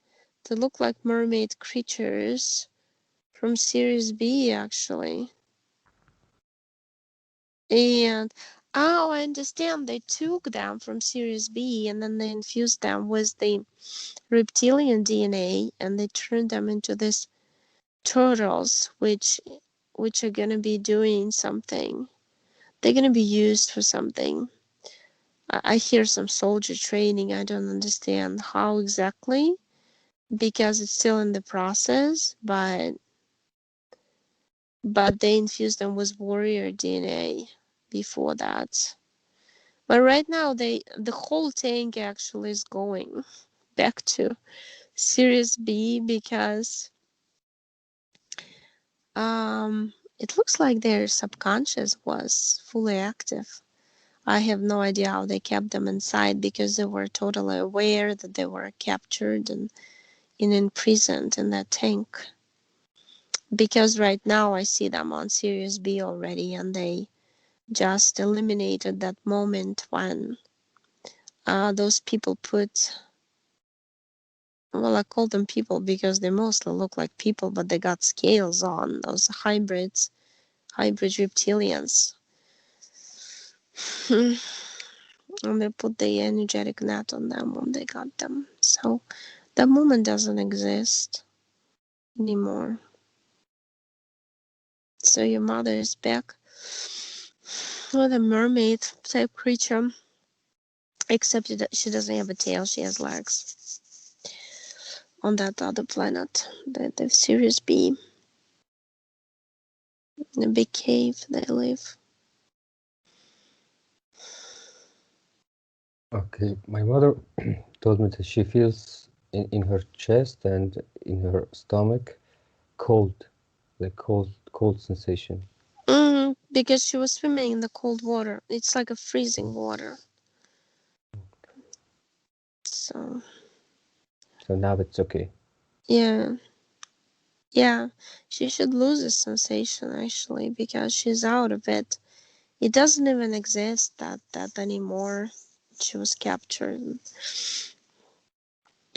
They look like mermaid creatures from Series B, actually. And oh, I understand. They took them from Series B and then they infused them with the reptilian DNA and they turned them into these turtles, which are gonna be doing something. They're gonna be used for something. I hear some soldier training. I don't understand how exactly because it's still in the process, but they infused them with warrior DNA before that. But right now the whole tank actually is going back to Series B because it looks like their subconscious was fully active. I have no idea how they kept them inside because they were totally aware that they were captured and imprisoned in that tank. Because right now I see them on Series B already, and they just eliminated that moment when those people put, well, I call them people because they mostly look like people, but they got scales on, those hybrid reptilians. And they put the energetic net on them when they got them. So that moment doesn't exist anymore. So your mother is back with a mermaid type creature, except she doesn't have a tail, she has legs. On that other planet, the Sirius B, in a big cave they live. Okay, my mother told me that she feels in her chest and in her stomach cold, like cold sensation. Because she was swimming in the cold water. It's like a freezing water. So So now it's okay. yeah, Yeah, she should lose the sensation actually because she's out of it. It doesn't even exist that anymore. She was captured.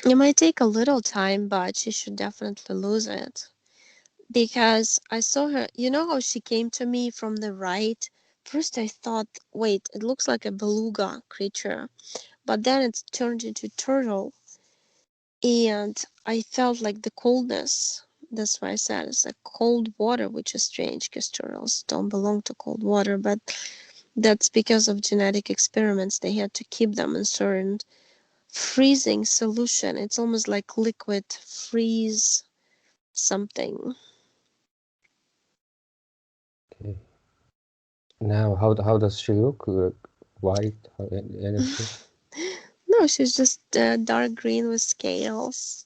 It might take a little time, but she should definitely lose it. Because I saw her, you know how she came to me from the right? First I thought, wait, it looks like a beluga creature. But then it turned into turtle. And I felt like the coldness. That's why I said it's like cold water, which is strange because turtles don't belong to cold water. But that's because of genetic experiments. They had to keep them in certain freezing solution. It's almost like liquid freeze something. Okay. Now, how does she look? White, anything? No, she's just dark green with scales.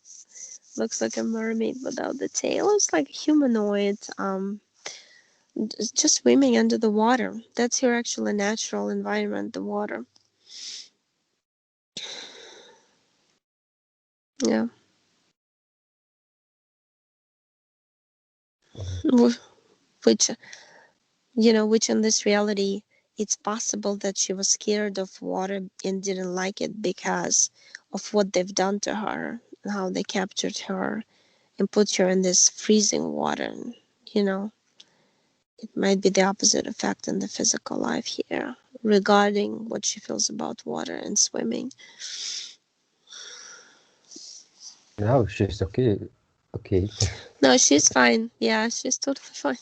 Looks like a mermaid without the tail. It's like humanoid. Just swimming under the water. That's her actual natural environment, the water. Yeah. Which, which in this reality, it's possible that she was scared of water and didn't like it because of what they've done to her and how they captured her and put her in this freezing water. You know, it might be the opposite effect in the physical life here regarding what she feels about water and swimming. Now she's okay. Okay. No, she's fine. Yeah, she's totally fine.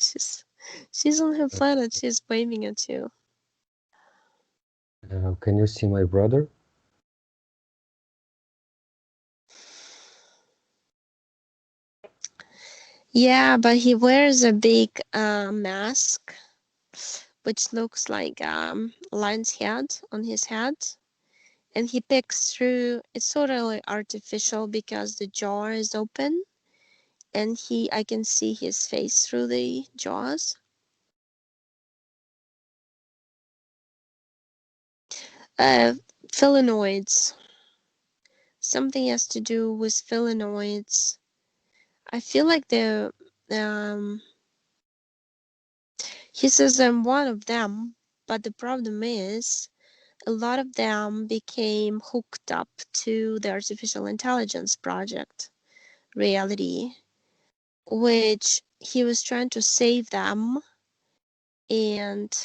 She's on her planet. She's waving at you. Can you see my brother? Yeah, but he wears a big mask, which looks like lion's head on his head, and he picks through. It's sort of like artificial because the jaw is open, and I can see his face through the jaws. Uh, Phelinoids. Something has to do with phelinoids. I feel like um he says I'm one of them, but the problem is a lot of them became hooked up to the artificial intelligence project reality, which he was trying to save them and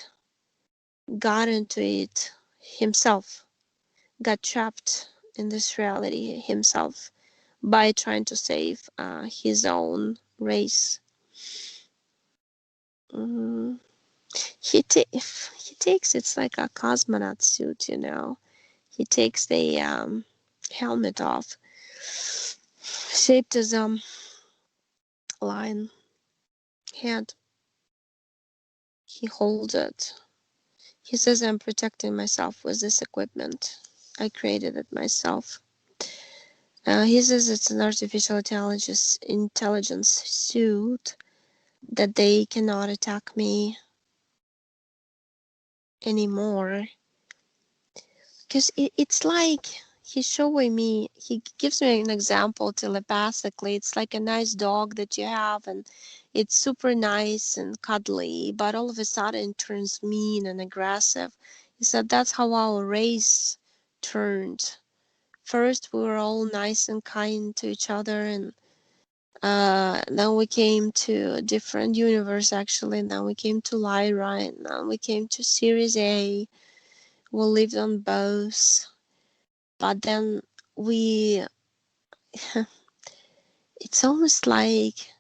got into it himself, got trapped in this reality himself by trying to save his own race. Mm. He takes it's like a cosmonaut suit, He takes the helmet off, shaped as lion head. He holds it. He says, "I'm protecting myself with this equipment. I created it myself." He says it's an artificial intelligence suit that they cannot attack me anymore. Because it's like he's showing me, he gives me an example telepathically. It's like a nice dog that you have, and it's super nice and cuddly, but all of a sudden it turns mean and aggressive. He said that's how our race turned. First, we were all nice and kind to each other, and then we came to a different universe actually, and then we came to Lyra, and then we came to Series A. We lived on both. But then we it's almost like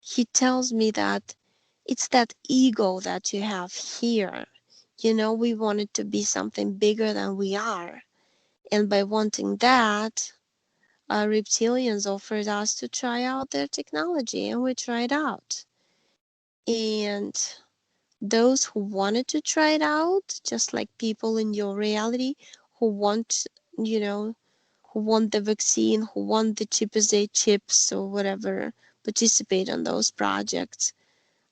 he tells me that it's that ego that you have here. We wanted to be something bigger than we are, and by wanting that, reptilians offered us to try out their technology, and we tried out. And those who wanted to try it out, just like people in your reality who want, you know who want the vaccine, who want the cheapest A chips or whatever, participate on those projects.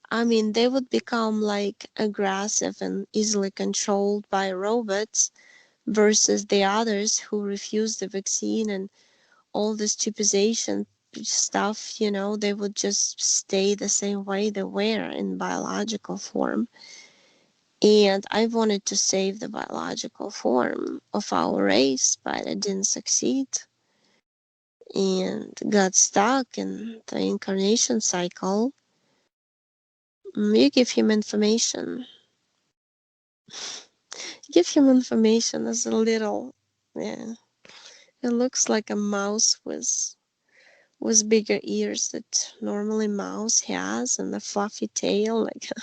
I mean, they would become like aggressive and easily controlled by robots versus the others who refuse the vaccine and all this cheapization stuff, they would just stay the same way they were in biological form. And I wanted to save the biological form of our race, but I didn't succeed and got stuck in the incarnation cycle. You give him information. Give him information as a little, yeah. It looks like a mouse with bigger ears that normally mouse has and a fluffy tail like a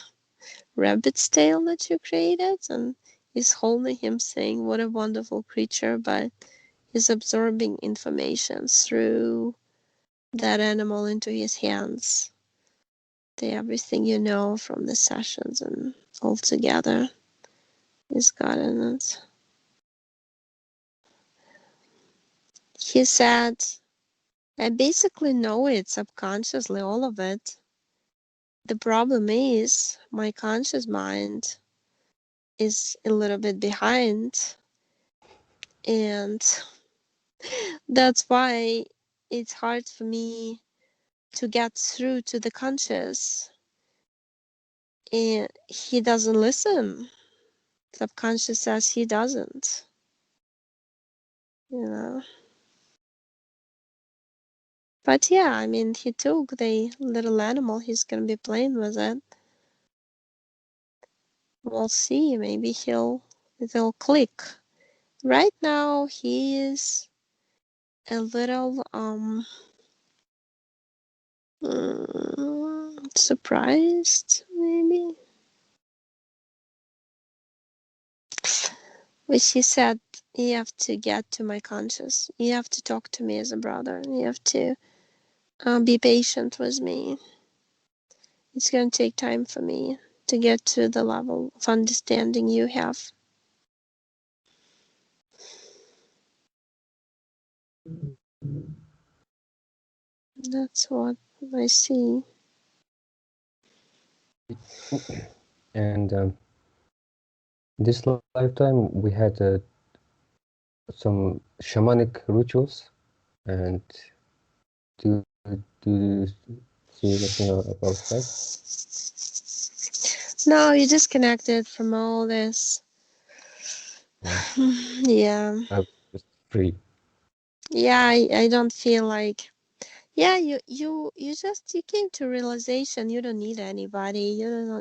rabbit's tail that you created, and he's holding him saying what a wonderful creature, but he's absorbing information through that animal into his hands. Everything you know from the sessions and all together is got in it. He said, I basically know it subconsciously, all of it. The problem is my conscious mind is a little bit behind, and that's why it's hard for me to get through to the conscious. And he doesn't listen. Subconscious says he doesn't, you know. But yeah, I mean, he took the little animal, he's gonna be playing with it. We'll see, maybe it'll click. Right now, he is a little surprised, maybe. But she said, you have to get to my conscious. You have to talk to me as a brother. You have to be patient with me. It's going to take time for me to get to the level of understanding you have. That's what I see. And this lifetime we had some shamanic rituals. And do you see anything about that? No, you're disconnected from all this. Yeah, Yeah. I'm just free. Yeah, I don't feel like. Yeah, you came to realization you don't need anybody.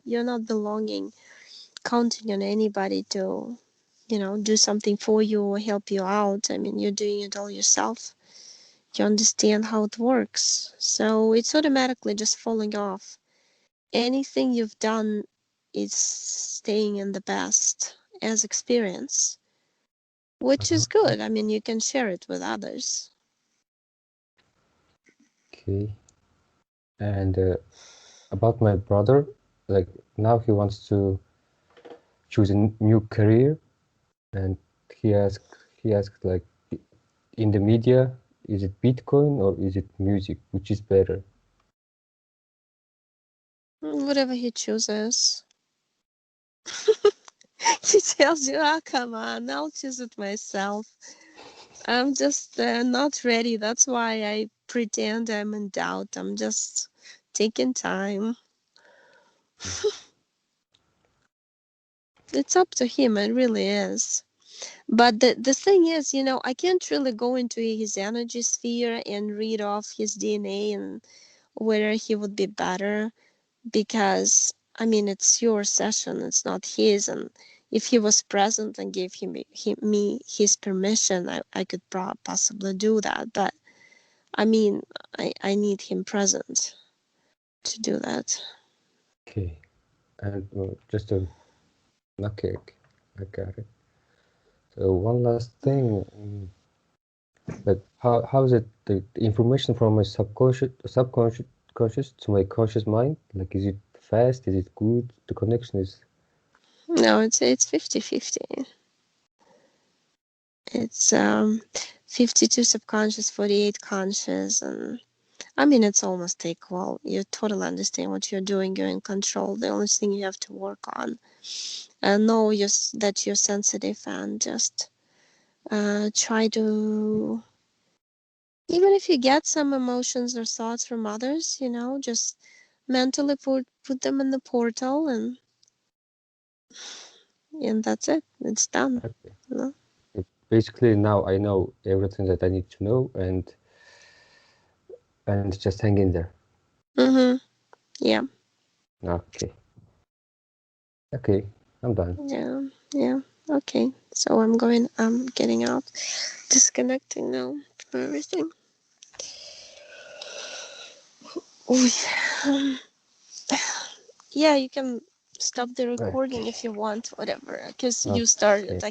You're not belonging, counting on anybody to, do something for you or help you out. I mean, you're doing it all yourself. You understand how it works. So it's automatically just falling off. Anything you've done is staying in the past as experience, which is Uh-huh. good. I mean, you can share it with others. Okay. And about my brother, like now he wants to choose a new career, and he asked like in the media, is it Bitcoin or is it music? Which is better? Whatever he chooses. He tells you, oh, come on, I'll choose it myself. I'm just not ready. That's why I pretend I'm in doubt. I'm just taking time. It's up to him. It really is. But the thing is, I can't really go into his energy sphere and read off his DNA and whether he would be better, because I mean it's your session, it's not his. And if he was present and gave me his permission, I could possibly do that. But I mean, I need him present to do that. Okay. And just a okay, I got it. So one last thing, like how is it the information from my subconscious to my conscious mind? Like, is it fast? Is it good? The connection is No, it's 50-50. It's 52 subconscious, 48 conscious, and I mean it's almost equal. You totally understand what you're doing. You're in control. The only thing you have to work on, know that you're sensitive, and just try to Even if you get some emotions or thoughts from others, just mentally put them in the portal, and that's it. It's done. Okay. You know? Basically, now I know everything that I need to know, and just hang in there. Mm-hmm. Yeah. Okay. Okay, I'm done. Yeah. Yeah. Okay. So I'm getting out, disconnecting now from everything. Oh, yeah. Yeah, you can stop the recording if you want, whatever, because you started. Okay.